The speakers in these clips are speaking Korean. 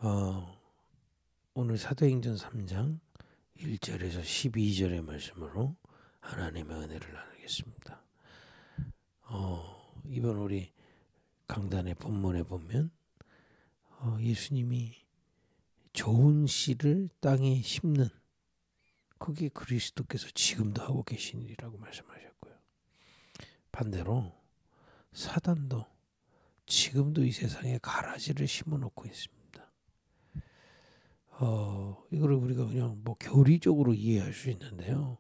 어, 오늘 사도행전 3장 1절에서 12절의 말씀으로 하나님의 은혜를 나누겠습니다. 이번 우리 강단의 본문에 보면 예수님이 좋은 씨를 땅에 심는 그게 그리스도께서 지금도 하고 계신 일이라고 말씀하셨고요. 반대로 사단도 지금도 이 세상에 가라지를 심어놓고 있습니다. 이거를 우리가 그냥 뭐 교리적으로 이해할 수 있는데요.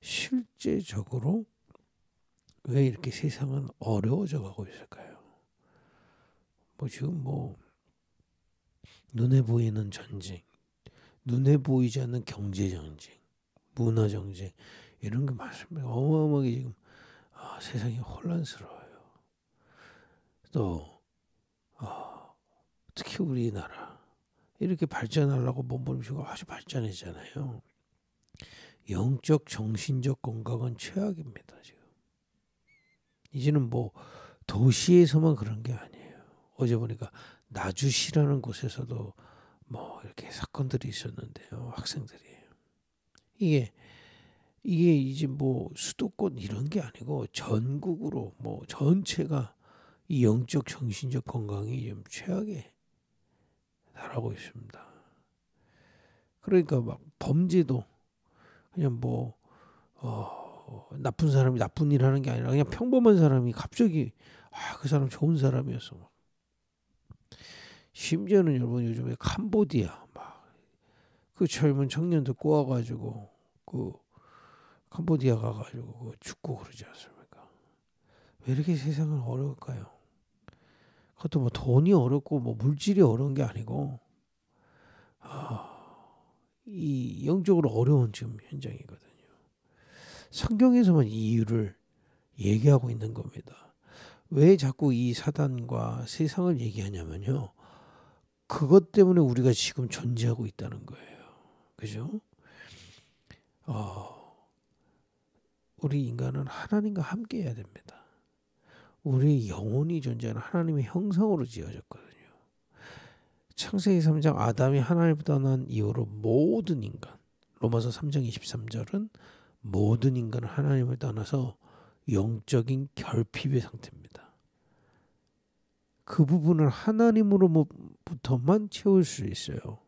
실제적으로 왜 이렇게 세상은 어려워져 가고 있을까요? 지금 눈에 보이는 전쟁, 눈에 보이지 않는 경제 전쟁, 문화 전쟁 이런 게 많습니다. 어마어마하게 지금 세상이 혼란스러워요. 또 특히 우리나라 이렇게 발전하려고 몸부림치고 아주 발전했잖아요. 영적 정신적 건강은 최악입니다. 지금 이제는 도시에서만 그런 게 아니에요. 어제 보니까 나주시라는 곳에서도 이렇게 사건들이 있었는데요. 학생들이 이게 이제 수도권 이런 게 아니고 전국으로 전체가 이 영적 정신적 건강이 좀 최악에 달하고 있습니다. 그러니까 범죄도 그냥 나쁜 사람이 나쁜 일 하는 게 아니라 그냥 평범한 사람이 갑자기 그 사람 좋은 사람이었어. 심지어는 여러분 요즘에 캄보디아 그 젊은 청년들 꼬아가지고 그 캄보디아 가가지고 죽고 그러지 않습니까? 왜 이렇게 세상은 어려울까요? 그것도 돈이 어렵고 물질이 어려운 게 아니고 이 영적으로 어려운 지금 현장이거든요. 성경에서만 이 이유를 얘기하고 있는 겁니다. 왜 자꾸 이 사단과 세상을 얘기하냐면요. 그것 때문에 우리가 지금 존재하고 있다는 거예요. 그죠? 우리 인간은 하나님과 함께 해야 됩니다. 우리 영혼이 존재하는 하나님의 형상으로 지어졌거든요. 창세기 3장 아담이 하나님을 떠난 이후로 모든 인간, 로마서 3장 23절은 모든 인간은 하나님을 떠나서 영적인 결핍의 상태입니다. 그 부분을 하나님으로부터만 채울 수 있어요.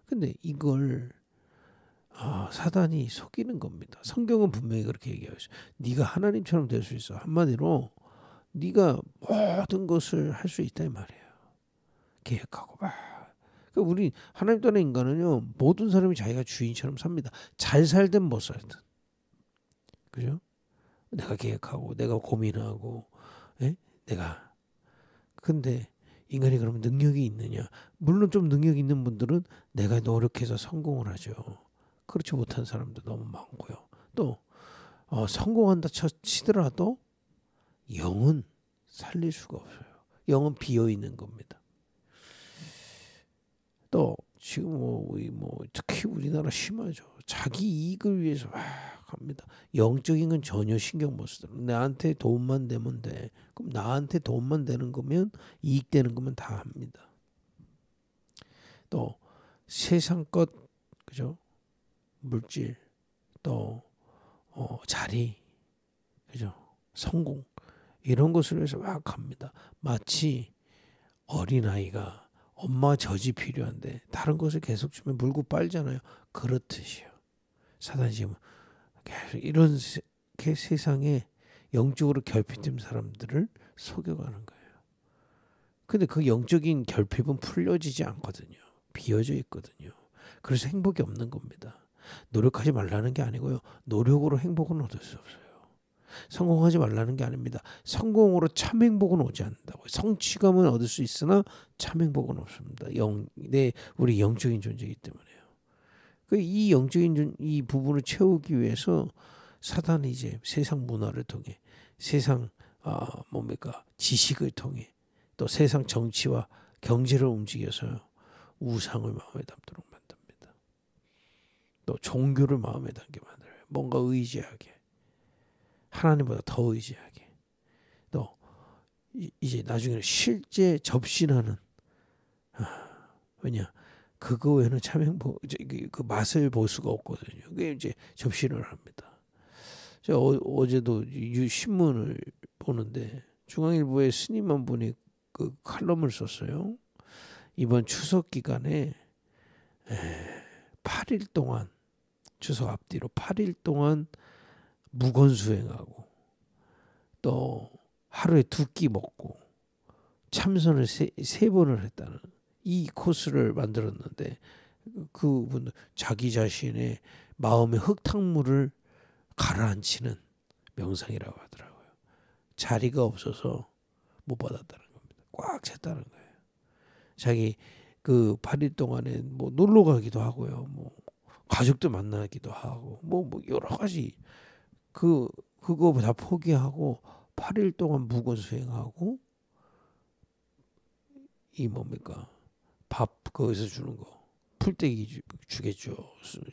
근데 이걸 사단이 속이는 겁니다. 성경은 분명히 그렇게 얘기하고 있어요. 네가 하나님처럼 될 수 있어. 한마디로 네가 모든 것을 할 수 있다 이 말이에요. 계획하고 그러니까 우리 하나님 떠난 인간은요. 모든 사람이 자기가 주인처럼 삽니다. 잘 살든 못 살든. 그죠? 내가 계획하고 내가 고민하고 내가 근데 인간이 그러면 능력이 있느냐? 물론 좀 능력이 있는 분들은 내가 노력해서 성공을 하죠. 그렇지 못한 사람도 너무 많고요. 또 성공한다 치더라도 영은 살릴 수가 없어요. 영은 비어 있는 겁니다. 또 지금 특히 우리나라 심하죠. 자기 이익을 위해서 합니다. 영적인 건 전혀 신경 못 쓰더라고요. 나한테 도움만 되면 돼. 그럼 나한테 도움만 되는 거면 이익되는 거면 다 합니다. 또 세상 것 그죠? 물질 또 자리 그죠? 성공 이런 것을 위해서 막 합니다. 마치 어린아이가 엄마 젖이 필요한데 다른 것을 계속 주면 물고 빨잖아요. 그렇듯이요. 사단이 지금 계속 이런 세상에 영적으로 결핍된 사람들을 속여가는 거예요. 근데 그 영적인 결핍은 풀려지지 않거든요. 비어져 있거든요. 그래서 행복이 없는 겁니다. 노력하지 말라는 게 아니고요. 노력으로 행복은 얻을 수 없어요. 성공하지 말라는 게 아닙니다. 성공으로 참 행복은 오지 않는다고요. 성취감은 얻을 수 있으나 참 행복은 없습니다. 우리 영적인 존재이기 때문에요. 이 영적인 이 부분을 채우기 위해서 사단이 이제 세상 문화를 통해 세상 지식을 통해 또 세상 정치와 경제를 움직여서 우상을 마음에 담도록 만듭니다. 또 종교를 마음에 담게 만들어요. 뭔가 의지하게 하나님보다 더 의지하게 또 이제 나중에는 실제 접신하는 왜냐? 그거 외에는 참 행복 그 맛을 볼 수가 없거든요. 그게 이제 접신을 합니다. 제가 어제도 신문을 보는데 중앙일보에 스님 한 분이 그 칼럼을 썼어요. 이번 추석 기간에 8일 동안 추석 앞뒤로 8일 동안 무건수행하고 또 하루에 2끼 먹고 참선을 세 번을 했다는 이 코스를 만들었는데 그분 자기 자신의 마음의 흙탕물을 가라앉히는 명상이라고 하더라고요. 자리가 없어서 못 받았다는 겁니다. 꽉 찼다는 거예요. 자기 그 8일 동안에 뭐 놀러 가기도 하고요. 뭐 가족들 만나기도 하고 뭐 여러 가지 그거 다 포기하고 8일 동안 무건 수행하고 이 뭡니까? 밥 거기서 주는 거 풀떼기 주겠죠.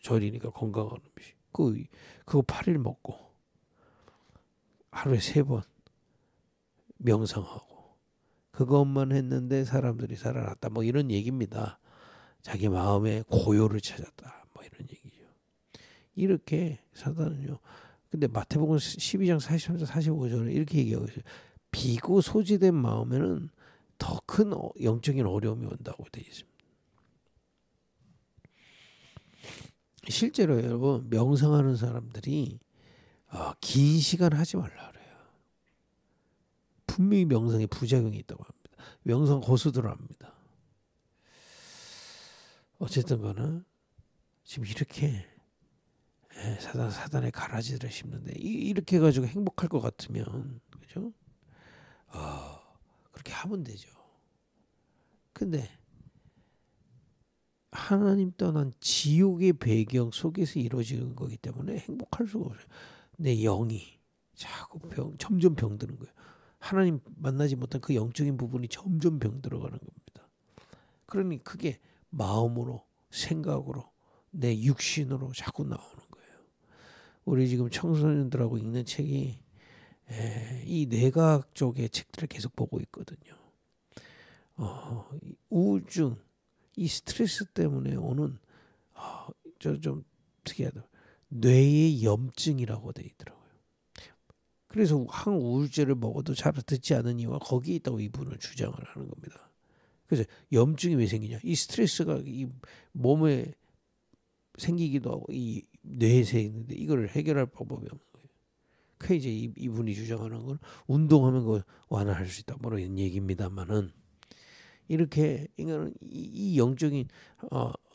절이니까 건강한 음식. 그거 8일 먹고 하루에 3번 명상하고 그것만 했는데 사람들이 살아났다. 뭐 이런 얘기입니다. 자기 마음의 고요를 찾았다. 뭐 이런 얘기죠. 이렇게 사단은요. 근데 마태복음 12장 43절 45절에 이렇게 얘기하고 있어요. 비고 소지된 마음에는 더 큰 영적인 어려움이 온다고 되어 있습니다. 실제로 여러분 명상하는 사람들이 긴 시간 하지 말라 그래요. 분명히 명상에 부작용이 있다고 합니다. 명상 고수들 합니다. 어쨌든 간에 지금 이렇게 사단의 가라지들을 심는데 이렇게 해가지고 행복할 것 같으면 그죠? 그렇게 하면 되죠. 근데 하나님 떠난 지옥의 배경 속에서 이루어지는 거기 때문에 행복할 수가 없어요. 내 영이 자꾸 점점 병드는 거예요. 하나님 만나지 못한 그 영적인 부분이 점점 병들어가는 겁니다. 그러니 그게 마음으로 생각으로 내 육신으로 자꾸 나오는 거예요. 우리 지금 청소년들하고 읽는 책이 이 뇌과학 쪽의 책들을 계속 보고 있거든요. 우울증, 이 스트레스 때문에 오는 좀 특이하다. 뇌의 염증이라고 돼 있더라고요. 그래서 항우울제를 먹어도 잘 듣지 않은 이유가 거기에 있다고 이분은 주장을 하는 겁니다. 그래서 염증이 왜 생기냐? 이 스트레스가 이 몸에 생기기도 하고 이 뇌에 생기는데 이걸 해결할 방법이 없는 거예요. 그 이제 이분이 주장하는 건 운동하면 그거 완화할 수 있다. 뭐 이런 얘기입니다만은 이렇게 인간은 이 영적인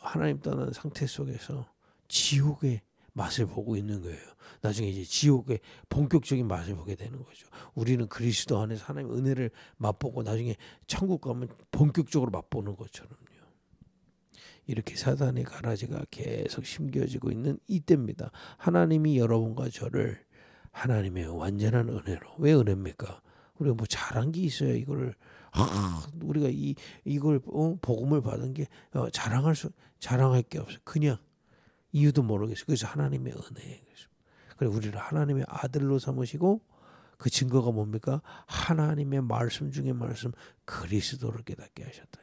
하나님 떠난 상태 속에서 지옥의 맛을 보고 있는 거예요. 나중에 이제 지옥의 본격적인 맛을 보게 되는 거죠. 우리는 그리스도 안에서 하나님의 은혜를 맛보고 나중에 천국 가면 본격적으로 맛보는 것처럼요. 이렇게 사단의 가라지가 계속 심겨지고 있는 이때입니다. 하나님이 여러분과 저를 하나님의 완전한 은혜로, 왜 은혜입니까? 우리가 뭐 잘한 게 있어야 이거를 우리가 이걸 복음을 받은 게 자랑할 게 없어. 그냥 이유도 모르겠어요. 그래서 하나님의 은혜. 그래서 우리를 하나님의 아들로 삼으시고 그 증거가 뭡니까? 하나님의 말씀 중에 말씀 그리스도를 깨닫게 하셨다.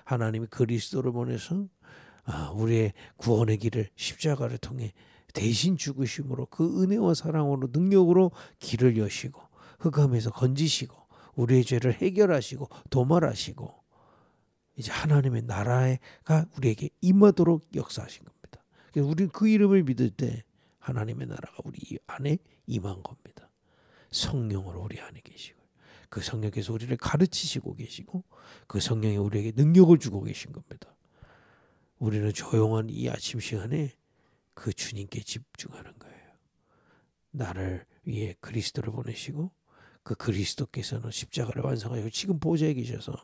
하나님이 그리스도를 보내서 우리의 구원의 길을 십자가를 통해 대신 죽으심으로 그 은혜와 사랑으로 능력으로 길을 여시고 흑암에서 건지시고 우리의 죄를 해결하시고 도말하시고 이제 하나님의 나라가 우리에게 임하도록 역사하신 겁니다. 그래서 우리는 그 이름을 믿을 때 하나님의 나라가 우리 안에 임한 겁니다. 성령으로 우리 안에 계시고 그 성령께서 우리를 가르치시고 계시고 그 성령이 우리에게 능력을 주고 계신 겁니다. 우리는 조용한 이 아침 시간에 그 주님께 집중하는 거예요. 나를 위해 그리스도를 보내시고 그 그리스도께서는 십자가를 완성하시고 지금 보좌에 계셔서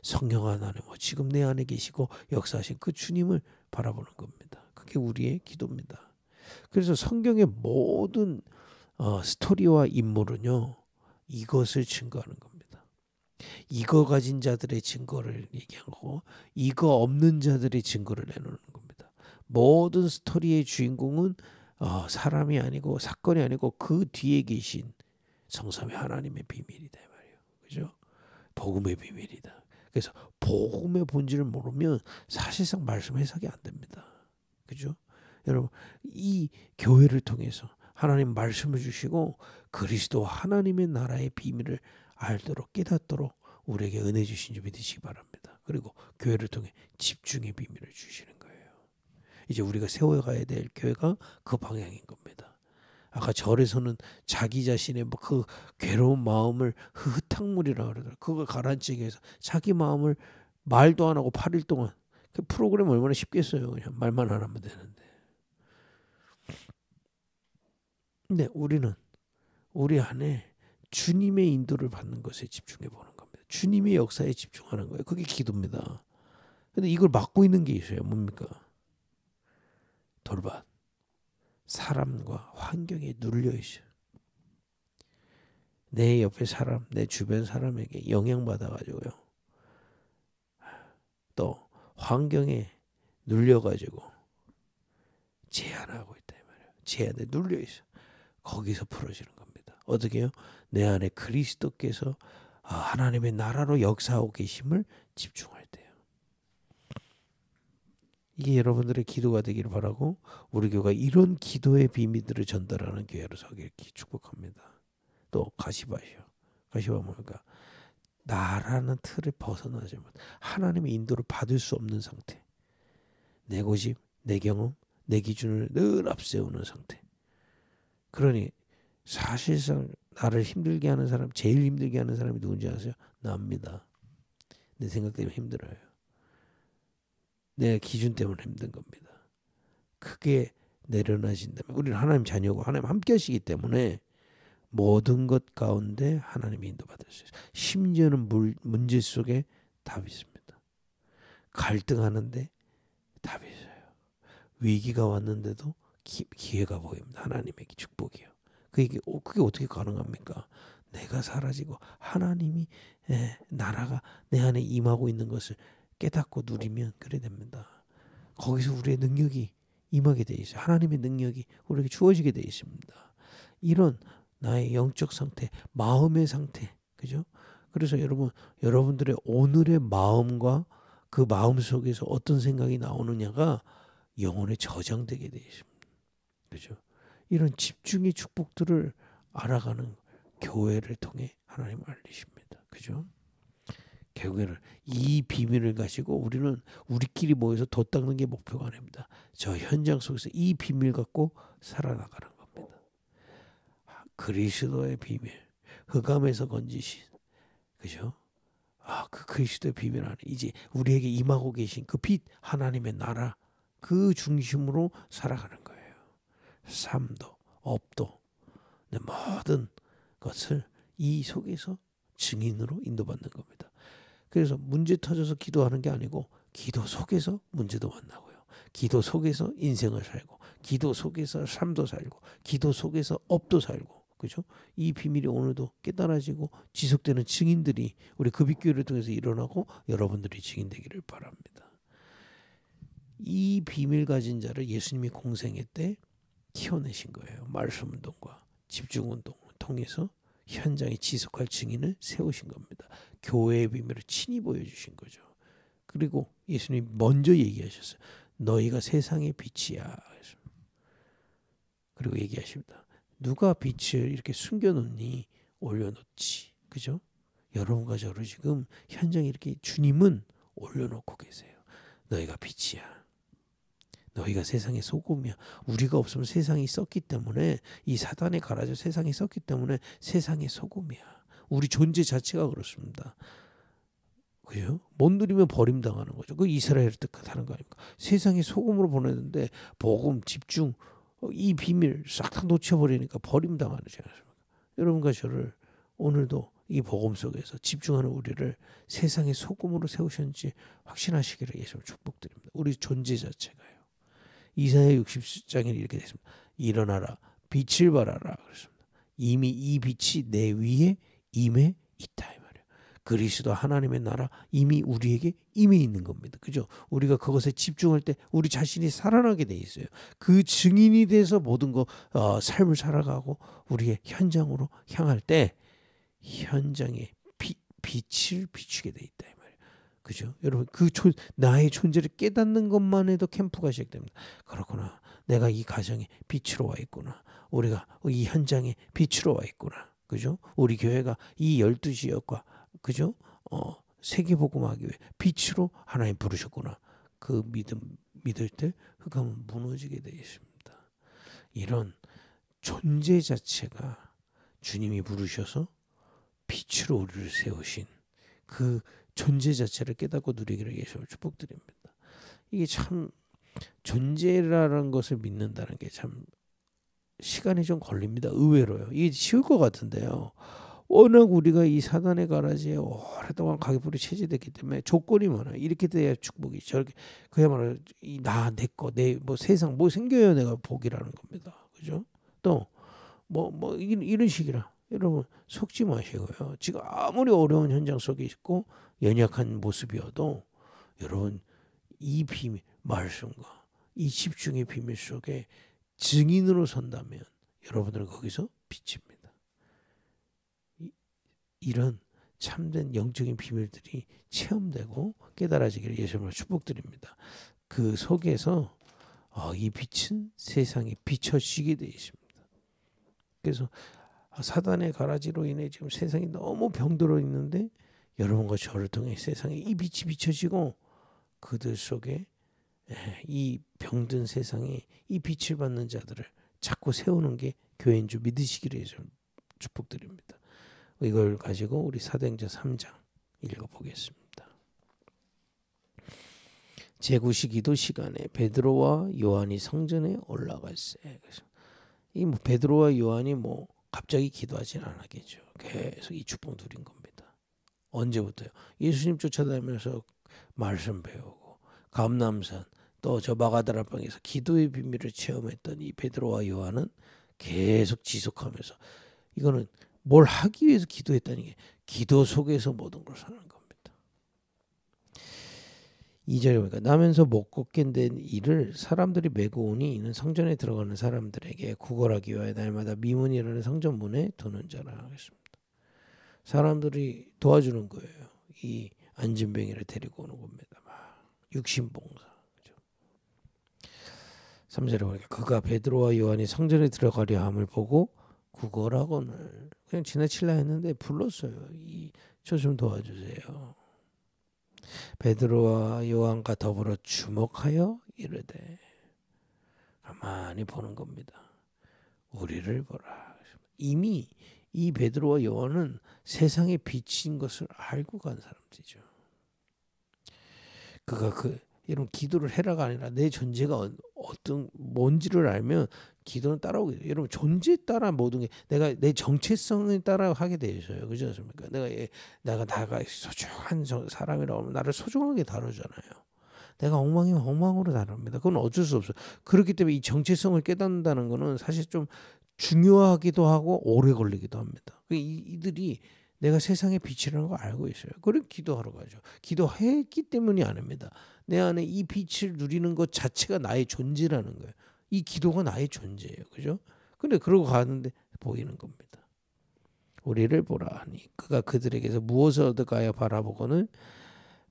성령 안에 지금 내 안에 계시고 역사하신 그 주님을 바라보는 겁니다. 그게 우리의 기도입니다. 그래서 성경의 모든 스토리와 인물은요. 이것을 증거하는 겁니다. 이거 가진 자들의 증거를 얘기하고 이거 없는 자들의 증거를 내놓는 겁니다. 모든 스토리의 주인공은 사람이 아니고 사건이 아니고 그 뒤에 계신 성삼위 하나님의 비밀이다 말이에요. 그죠? 복음의 비밀이다. 그래서 복음의 본질을 모르면 사실상 말씀 해석이 안 됩니다. 그죠? 여러분, 이 교회를 통해서 하나님 말씀을 주시고 그리스도 하나님의 나라의 비밀을 알도록 깨닫도록 우리에게 은혜 주신 줄 믿으시기 바랍니다. 그리고 교회를 통해 집중의 비밀을 주시는 거예요. 이제 우리가 세워가야 될 교회가 그 방향인 겁니다. 아까 절에서는 자기 자신의 그 괴로운 마음을 흙탕물이라고 그러더라고요. 그걸 가라앉히기 위해서 자기 마음을 말도 안 하고 8일 동안 그 프로그램 얼마나 쉽겠어요. 그냥 말만 안 하면 되는데. 근데 우리는 우리 안에 주님의 인도를 받는 것에 집중해 보는 겁니다. 주님의 역사에 집중하는 거예요. 그게 기도입니다. 근데 이걸 막고 있는 게 있어요. 뭡니까? 돌밭. 사람과 환경에 눌려 있어요. 내 옆에 사람, 내 주변 사람에게 영향받아 가지고요. 또 환경에 눌려 가지고 제한하고 있다 이 말이에요. 제한에 눌려 있어. 거기서 풀어지는 겁니다. 어떻게요? 내 안에 그리스도께서 하나님의 나라로 역사하고 계심을 집중할 때요. 이게 여러분들의 기도가 되기를 바라고 우리 교회가 이런 기도의 비밀들을 전달하는 교회로 서기를 축복합니다. 또 가시바시요. 가시바 뭡니까? 나라는 틀을 벗어나지만 하나님의 인도를 받을 수 없는 상태. 내 고집, 내 경험, 내 기준을 늘 앞세우는 상태. 그러니 사실상 나를 힘들게 하는 사람, 제일 힘들게 하는 사람이 누군지 아세요? 나입니다. 내 생각 때문에 힘들어요. 내 기준 때문에 힘든 겁니다. 크게 내려놔진다면 우리는 하나님 자녀고 하나님 함께 하시기 때문에 모든 것 가운데 하나님의 인도받을 수 있어요. 심지어는 문제 속에 답이 있습니다. 갈등하는데 답이 있어요. 위기가 왔는데도 기회가 보입니다. 하나님의 축복이요. 그게 어떻게 가능합니까? 내가 사라지고 하나님이 나라가 내 안에 임하고 있는 것을 깨닫고 누리면 그래 됩니다. 거기서 우리의 능력이 임하게 돼 있어요. 하나님의 능력이 우리에게 주어지게 돼 있습니다. 이런 나의 영적 상태, 마음의 상태, 그죠? 그래서 여러분들의 오늘의 마음과 그 마음 속에서 어떤 생각이 나오느냐가 영혼에 저장되게 돼 있습니다. 그죠? 이런 집중의 축복들을 알아가는 교회를 통해 하나님 알리십니다. 그죠? 결국에는 이 비밀을 가지고 우리는 우리끼리 모여서 돛 닦는 게 목표가 아닙니다. 저 현장 속에서 이 비밀 갖고 살아나가는 겁니다. 그리스도의 비밀, 흑암에서 건지신, 그죠? 그 그리스도의 비밀 안에 이제 우리에게 임하고 계신 그 빛, 하나님의 나라, 그 중심으로 살아가는 거예요. 삶도, 업도, 모든 것을 이 속에서 증인으로 인도받는 겁니다. 그래서 문제 터져서 기도하는 게 아니고 기도 속에서 문제도 만나고요. 기도 속에서 인생을 살고 기도 속에서 삶도 살고 기도 속에서 업도 살고 그죠? 이 비밀이 오늘도 깨달아지고 지속되는 증인들이 우리 급입교회를 통해서 일어나고 여러분들이 증인되기를 바랍니다. 이 비밀 가진 자를 예수님이 공생애 때 키워내신 거예요. 말씀 운동과 집중 운동을 통해서 현장에 지속할 증인을 세우신 겁니다. 교회의 비밀을 친히 보여주신 거죠. 그리고 예수님이 먼저 얘기하셨어요. 너희가 세상의 빛이야. 그리고 얘기하십니다. 누가 빛을 이렇게 숨겨놓니 올려놓지. 그죠? 여러분과 저를 지금 현장에 이렇게 주님은 올려놓고 계세요. 너희가 빛이야. 너희가 세상의 소금이야. 우리가 없으면 세상이 썩기 때문에 이 사단에 갈아져 세상이 썩기 때문에 세상의 소금이야. 우리 존재 자체가 그렇습니다. 그죠? 못 누리면 버림당하는 거죠. 그 이스라엘을 뜻하는 거 아닙니까? 세상의 소금으로 보내는데 복음, 집중, 이 비밀 싹 다 놓쳐버리니까 버림당하지 않습니까? 여러분과 저를 오늘도 이 복음 속에서 집중하는 우리를 세상의 소금으로 세우셨는지 확신하시기를 예수님 축복드립니다. 우리 존재 자체가요. 이사야 60장에 이렇게 됐습니다. 일어나라 빛을 발하라 그랬습니다. 이미 이 빛이 내 위에 임해 있다 이 말이에요. 그리스도 하나님의 나라 이미 우리에게 임해 있는 겁니다. 그죠? 우리가 그것에 집중할 때 우리 자신이 살아나게 돼 있어요. 그 증인이 돼서 모든 삶을 살아가고 우리의 현장으로 향할 때 현장에 빛을 비추게 돼 있다 이 말이에요. 그죠? 여러분 나의 존재를 깨닫는 것만 해도 캠프가 시작됩니다. 그렇구나. 내가 이 가정에 빛으로 와 있구나. 우리가 이 현장에 빛으로 와 있구나. 그죠? 우리 교회가 이 12지역과 그죠? 세계복음하기 위해 빛으로 하나님 부르셨구나. 그 믿을 때 흑암은 무너지게 되어 있습니다. 이런 존재 자체가 주님이 부르셔서 빛으로 우리를 세우신 그 존재 자체를 깨닫고 누리기를 예수님을 축복드립니다. 이게 참 존재라는 것을 믿는다는 게 참 시간이 좀 걸립니다. 의외로요. 이게 쉬울 것 같은데요. 워낙 우리가 이 사단의 가라지에 오랫동안 가계부로 체제됐기 때문에 조건이 많아요. 이렇게 돼야 축복이 저렇게 그야말로 내 거, 내 뭐 세상 뭐 생겨야 내가 복이라는 겁니다. 그죠? 또 뭐 이런 식이라 여러분 속지 마시고요. 지금 아무리 어려운 현장 속에 있고 연약한 모습이어도 여러분 이 비밀 말씀과 이 집중의 비밀 속에 증인으로 선다면 여러분들은 거기서 빛입니다. 이런 참된 영적인 비밀들이 체험되고 깨달아지기를 예수님으로 축복드립니다. 그 속에서 이 빛은 세상에 비춰지게 되어 있습니다. 그래서 사단의 가라지로 인해 지금 세상이 너무 병들어 있는데 여러분과 저를 통해 세상에 이 빛이 비춰지고 그들 속에 이 병든 세상에 이 빛을 받는 자들을 자꾸 세우는 게 교회인 줄 믿으시기를 축복드립니다. 이걸 가지고 우리 사도행전 3장 읽어보겠습니다. 제9시 기도 시간에 베드로와 요한이 성전에 올라갈세. 이 베드로와 요한이 갑자기 기도하진 않았겠죠. 계속 이 축복 누린 겁니다. 언제부터요? 예수님 쫓아다니면서 말씀 배우고 감람산 또 저 마가다라방에서 기도의 비밀을 체험했던 이 베드로와 요한은 계속 지속하면서 이거는 뭘 하기 위해서 기도했다는 게 기도 속에서 모든 걸 사는 겁니다. 2절에 보니까 나면서 못 걷게 된 이를 사람들이 메고 오니 이는 성전에 들어가는 사람들에게 구걸하기 위하여 날마다 미문이라는 성전 문에 두는 자라 하겠습니다. 사람들이 도와주는 거예요. 이 안진뱅이를 데리고 오는 겁니다. 막 육신봉사. 3절에 보니까 그가 베드로와 요한이 성전에 들어가려 함을 보고 구걸하거늘 그냥 지나칠라 했는데 불렀어요. 저 좀 도와주세요. 베드로와 요한과 더불어 주목하여 이르되 가만히 보는 겁니다. 우리를 보라. 이미 이 베드로와 요한은 세상의 빛인 것을 알고 간 사람들이죠. 그가 이런 기도를 해라가 아니라 내 존재가 어떤 뭔지를 알면 기도는 따라오게 돼요. 여러분 존재에 따라 모든 게 내가 내 정체성에 따라 하게 되어요. 그렇지 않습니까? 내가 소중한 사람이라고 하면 나를 소중하게 다루잖아요. 내가 엉망이면 엉망으로 다룹니다. 그건 어쩔 수 없어요. 그렇기 때문에 이 정체성을 깨닫는다는 거는 사실 좀 중요하기도 하고 오래 걸리기도 합니다. 이들이 내가 세상의 빛이라는 걸 알고 있어요. 그래서 기도하러 가죠. 기도했기 때문이 아닙니다. 내 안에 이 빛을 누리는 것 자체가 나의 존재라는 거예요. 이 기도가 나의 존재예요. 그죠? 근데 그러고 가는데 보이는 겁니다. 우리를 보라 하니 그가 그들에게서 무엇을 얻을까요 바라보고는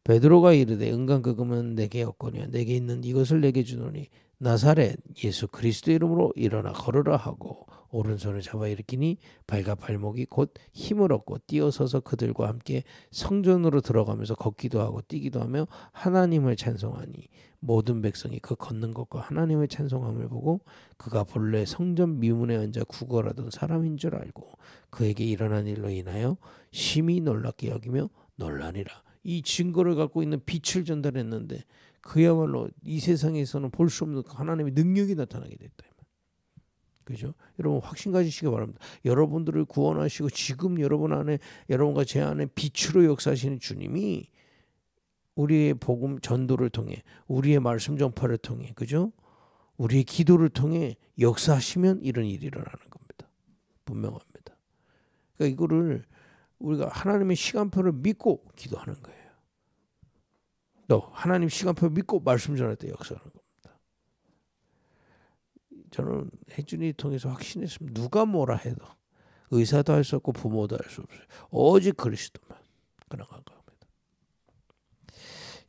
베드로가 이르되 은강그금은 내게 없거니와 내게 있는 이것을 내게 주노니 나사렛 예수 그리스도 이름으로 일어나 걸으라 하고 오른손을 잡아 일으키니 발과 발목이 곧 힘을 얻고 뛰어서서 그들과 함께 성전으로 들어가면서 걷기도 하고 뛰기도 하며 하나님을 찬송하니 모든 백성이 그 걷는 것과 하나님을 찬송함을 보고 그가 본래 성전 미문에 앉아 구걸하던 사람인 줄 알고 그에게 일어난 일로 인하여 심히 놀랍게 여기며 놀라니라. 이 증거를 갖고 있는 빛을 전달했는데 그야말로 이 세상에서는 볼 수 없는 하나님의 능력이 나타나게 됐다. 그죠? 여러분 확신 가지시기 바랍니다. 여러분들을 구원하시고 지금 여러분과 제 안에 빛으로 역사하시는 주님이 우리의 복음 전도를 통해 우리의 말씀 전파를 통해 그죠? 우리의 기도를 통해 역사하시면 이런 일이 일어나는 겁니다. 분명합니다. 그러니까 이거를 우리가 하나님의 시간표를 믿고 기도하는 거예요. 또 하나님 시간표를 믿고 말씀 전할 때 역사하는 겁니다. 저는 혜준이 통해서 확신했습니다. 누가 뭐라 해도 의사도 할 수 없고 부모도 할 수 없어요. 오직 그리스도만 가능한 겁니다.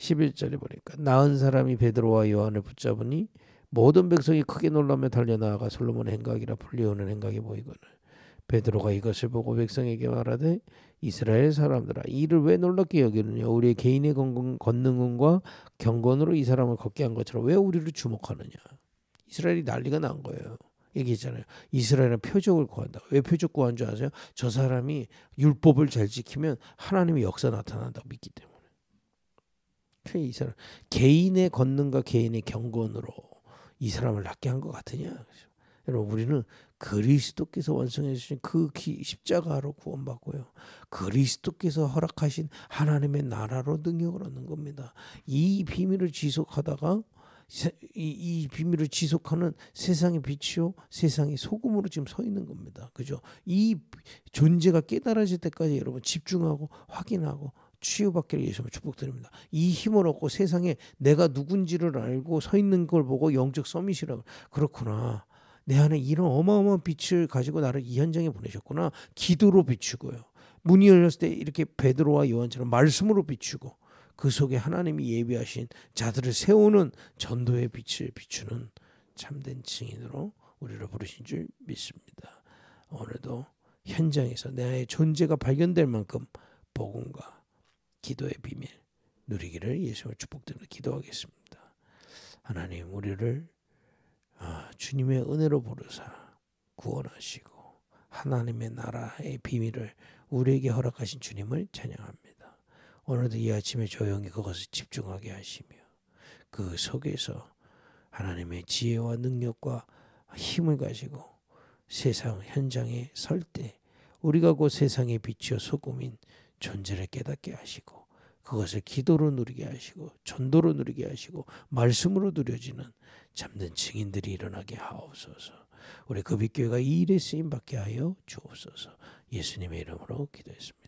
11절에 보니까 나은 사람이 베드로와 요한을 붙잡으니 모든 백성이 크게 놀라며 달려나아가 솔로몬의 행각이라 불리우는 행각이 보이거늘 베드로가 이것을 보고 백성에게 말하되 이스라엘 사람들아 이를 왜 놀랍게 여기느냐 우리의 개인의 권능과 경건으로 이 사람을 걷게 한 것처럼 왜 우리를 주목하느냐. 이스라엘이 난리가 난 거예요. 얘기했잖아요. 이스라엘은 표적을 구한다. 왜 표적 구한 줄 아세요? 저 사람이 율법을 잘 지키면 하나님의 역사 나타난다고 믿기 때문에. 이 사람 개인의 권능과 개인의 경건으로 이 사람을 낫게 한 것 같으냐. 여러분 우리는 그리스도께서 완성해 주신 그 십자가로 구원받고요. 그리스도께서 허락하신 하나님의 나라로 능력을 얻는 겁니다. 이 비밀을 지속하다가 이 비밀을 지속하는 세상의 빛이요 세상의 소금으로 지금 서 있는 겁니다. 그죠? 이 존재가 깨달아질 때까지 여러분 집중하고 확인하고 치유받기를 예수님을 축복드립니다. 이 힘을 얻고 세상에 내가 누군지를 알고 서 있는 걸 보고 영적 서밋이라고 그렇구나. 내 안에 이런 어마어마한 빛을 가지고 나를 이 현장에 보내셨구나. 기도로 비추고요. 문이 열렸을 때 이렇게 베드로와 요한처럼 말씀으로 비추고 그 속에 하나님이 예비하신 자들을 세우는 전도의 빛을 비추는 참된 증인으로 우리를 부르신 줄 믿습니다. 오늘도 현장에서 내 존재가 발견될 만큼 복음과 기도의 비밀 누리기를 예수님을 축복드리며 기도하겠습니다. 하나님 우리를 주님의 은혜로 부르사 구원하시고 하나님의 나라의 비밀을 우리에게 허락하신 주님을 찬양합니다. 오늘도 이 아침에 조용히 그것을 집중하게 하시며 그 속에서 하나님의 지혜와 능력과 힘을 가지고 세상 현장에 설 때 우리가 곧 세상의 빛이요 소금인 존재를 깨닫게 하시고 그것을 기도로 누리게 하시고 전도로 누리게 하시고 말씀으로 누려지는 참된 증인들이 일어나게 하옵소서. 우리 금빛교회가 이 일에 쓰임받게 하여 주옵소서. 예수님의 이름으로 기도했습니다.